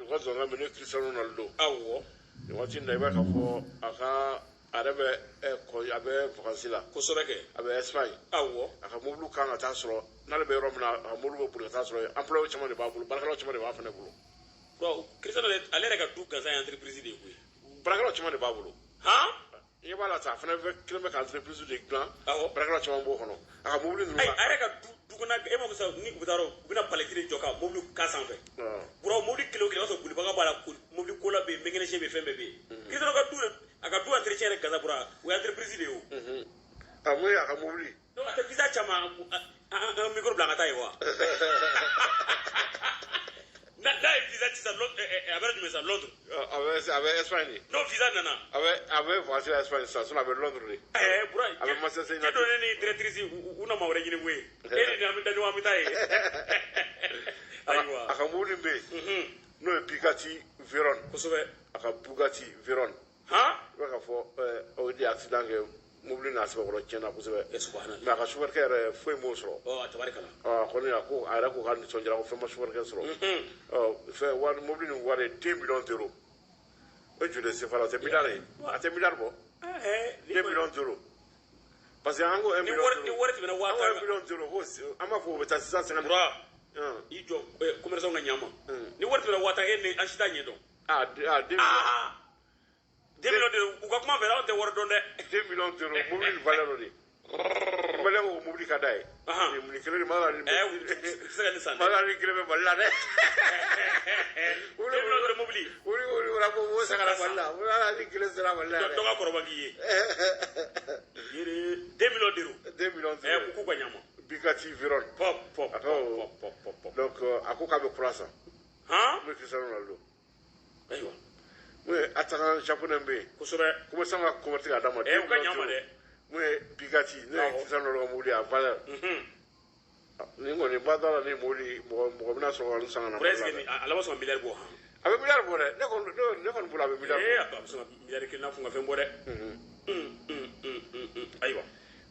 ka zonga mini Cristiano Ronaldo awɔ ni waati na I b'a ka fɔ a ka a yɛrɛ bɛ a bɛ vacances la kosɛbɛ kɛ a bɛ Espagne awɔ a ka mobile kan ka taa sɔrɔ n'ale bɛ yɔrɔ min na a ka mobile bɛ boli ka taa sɔrɔ employé caman de b'a bolo baarakɛlaw caman de b'a fana bolo bon Cristiano ale yɛrɛ ka du gansan ye entreprise de ye koyi baarakɛlaw caman de b'a bolo han i b'a la sa a fana kelen bɛ ka entreprise de dilan awɔ baarakɛlaw caman b'o kɔnɔ a ka mobile ninnu a yɛrɛ ka du kɔnɔ e ma ko sa ni u bɛ taa yɔrɔ u bɛna palette de jɔ ka mobile k'a sanfɛ bura mobile kelen o kelen i b'a sɔrɔ bolibaga b'a la mobile kola bɛ yen mécanicien bɛ fɛn bɛɛ bɛ yen Cristiano ka du a ka du entretien yɛrɛ gansan bura o ye entreprise de ye o a mun ye a ka mobile donc a tɛ visa caman an micro bila an ka taa yen wa n'a ye visa ci sa a bɛ jumɛn sa Londres a bɛ Espagne n'o visa nana a bɛ vacances la Espagne sisan sinon a bɛ Londres de bura a bɛ Manchester cɛ dɔ ne ni directrice u na maa wɛrɛ ɲini koyi e ni an bɛ da ɲɔgɔn an bɛ taa yen ayiwa a ka mobile bɛ yen n'o ye Bugatti Veyron kosɛbɛ a ka Bugatti Veyron han i b'a ka fɔ o de ye accident kɛ mobile n'a sɛbɛkɔrɔ tiɲɛna kosɛbɛ subhanallah mais a ka chauffeur yɛrɛ foyi m'o sɔrɔ ɔ tabarikala kɔni a yɛrɛ ko k'a nisɔndiyara ko fɛn ma chauffeur sɔrɔ fɛn wari mobile nin wari 10 millions d'euros o joli sefa la o tɛ miliyari ye a tɛ miliyari bɔ 10 millions d'euros parce que an ko 1 million ni wari tɛmɛna waa an ko 1 million d'euros ko an b'a fɔ o bɛ taa 650 bura i jɔ commerçant ka ɲama ni wari tɛmɛna waa tan e ni an si t'a ɲɛ dɔn 2 millions de u ka kuma fɛ aw tɛ wari dɔn dɛ 2 millions d'euros mobile valeur de maliyɛn ko mobile ka d'a ye nin kelen de ma ni se ka nin san ma ni kelen bɛ Mali la dɛ 2 millions de mobile wuli wala ko o sagara Mali la wala ni kelen sera Mali la dɔ ka kɔrɔba k'i ye yere 2 millions d'euros 2 millions d'euros k'u ka ɲama Bugatti Veyron pop donc a ko k'a bɛ kura san n'o ye Cristiano Ronaldo ayiwa mun ye attaquant japonais bɛ yen kosɛbɛ commerçant ka commerce k'a d'a ma u ka ɲama dɛ mun ye Bugatti n'o ye Cristiano Ronaldo ka mobile a valeur ni kɔni ba dɔ la ni mobile mɔgɔ bɛna sɔrɔ ka san ka na ala ma sɔn ka miliyari bɔ a bɛ miliyari bɔ dɛ ne kɔni bolo a bɛ miliyari bɔ a bɛ sɔn ka miliyari kelen na kun ka fɛn bɔ dɛ ayiwa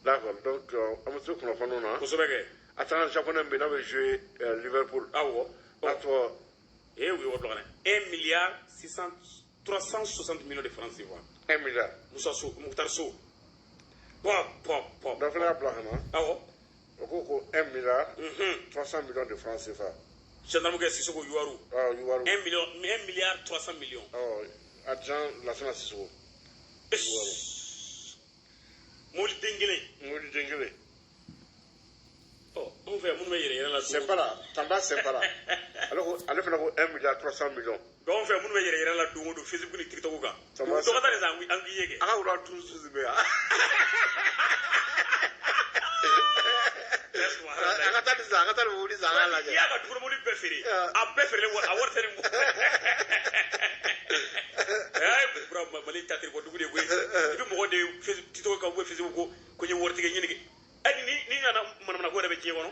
d'accord donc an bɛ to kunnafoniw na kosɛbɛ kɛ attaquant japonais bɛ yen n'a bɛ jouer Liverpool awɔ n'a tɔgɔ u ye wari bila ka na 1 milliard 360 millions de francs CFA 1 milliard Mukhtar Sow dɔ fana y'a bila ka na awɔ o ko 1 milliard 300 millions de francs CFA gendarme Sissoko Yuwaru Yuwaru 1 milliard 300 millions adjoint Lassana Sissoko Yuwaru mobile den kelen anw fɛ minnu bɛ yɛrɛ la Sempara Tanda Sempara ale fana ko 1 milliard 300 millions anw fɛ minnu bɛ yɛrɛ la don o don Facebook ni TikTok kan dɔgɔta de san an k'i ye kɛ a ka wula tun susu bɛ yan a ka taa nin san a ka taa nin mobili san an k'a lajɛ i y'a ka dukɔnɔ mobili bɛɛ feere a bɛɛ feerelen a wari tɛ nin bɔ Mali ta teri dugu de koyi i bɛ mɔgɔ de TikTok kan Facebook ko n ye waritigi ɲini kɛ ni nana manamana ko yɛrɛ bɛ diɲɛ kɔnɔ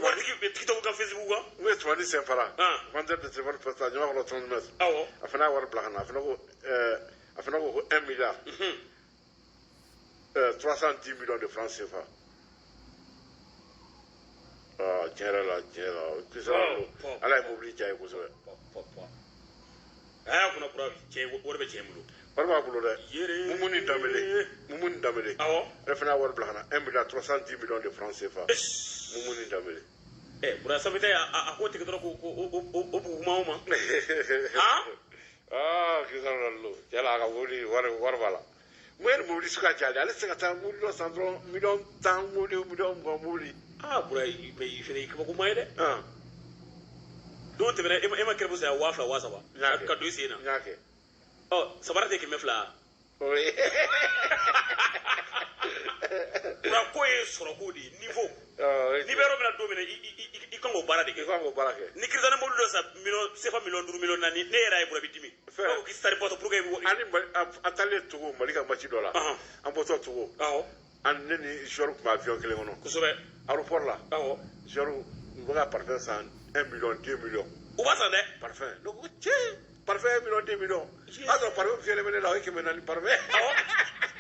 waritigi bɛ TikTok kan Facebook kan u ye Tumani Sempara vendeur de téléphone portable Ɲamakɔrɔ 30 mètres awɔ a fana y'a wari bila ka na a fana ko 1 milliard 310 millions de francs CFA tiɲɛ yɛrɛ la ala ye mobili diya ye kosɛbɛ a y'a kunna kura wari bɛ cɛ bolo wari b'a bolo dɛ Mumu ni Danbele awɔ ale fana y'a wari bila ka na 1 milliard 310 millions de francs CFA Mumu ni Danbele bura sabita a ko tigɛ dɔrɔn o buguma ma Cristiano Ronaldo cɛ la a ka mobili wari b'a la mun ye mobili sugu ka ca ale tɛ se ka taa mobili dɔ san dɔrɔn miliyɔn 10 mobili miliyɔn 20 mobili bura i fɛnɛ i kabakoma ye dɛ don tɛmɛna e ma kɛrɛfɛ saya 2000 3000 ka don i sen na n y'a kɛ sabara tɛ 200 bura ko ye sɔrɔko de ye niveau n'i bɛ yɔrɔ min na don min na i kan k'o baara de kɛ ni Cristiano mobili dɔ san CFA miliyɔn 5 miliyɔn 4 ne yɛrɛ ye bura bɛ dimi ko k'i sari bɔtɔ pour que an taalen Togo Mali ka match dɔ la an bɔtɔ Togo ne ni joueur tun bɛ avion kelen kɔnɔ kosɛbɛ aéroport la joueur u bɛ ka parfum san 1 million 2 millions u b'a san dɛ parfum ne ko tiɲɛ parfum 1 million 2 millions a sɔrɔ parfum fiyɛlen bɛ ne la o ye 400 parfum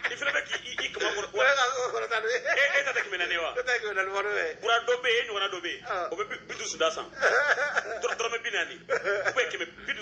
i fana bɛ k'i kama kɔrɔ kɔrɔ ta de e ta tɛ 400 wa ne ta ye 400 parfum bura dɔ bɛ yen e ɲɔgɔnna dɔ bɛ yen o bɛ 50 da san dɔrɔmɛ 40 ou bien 100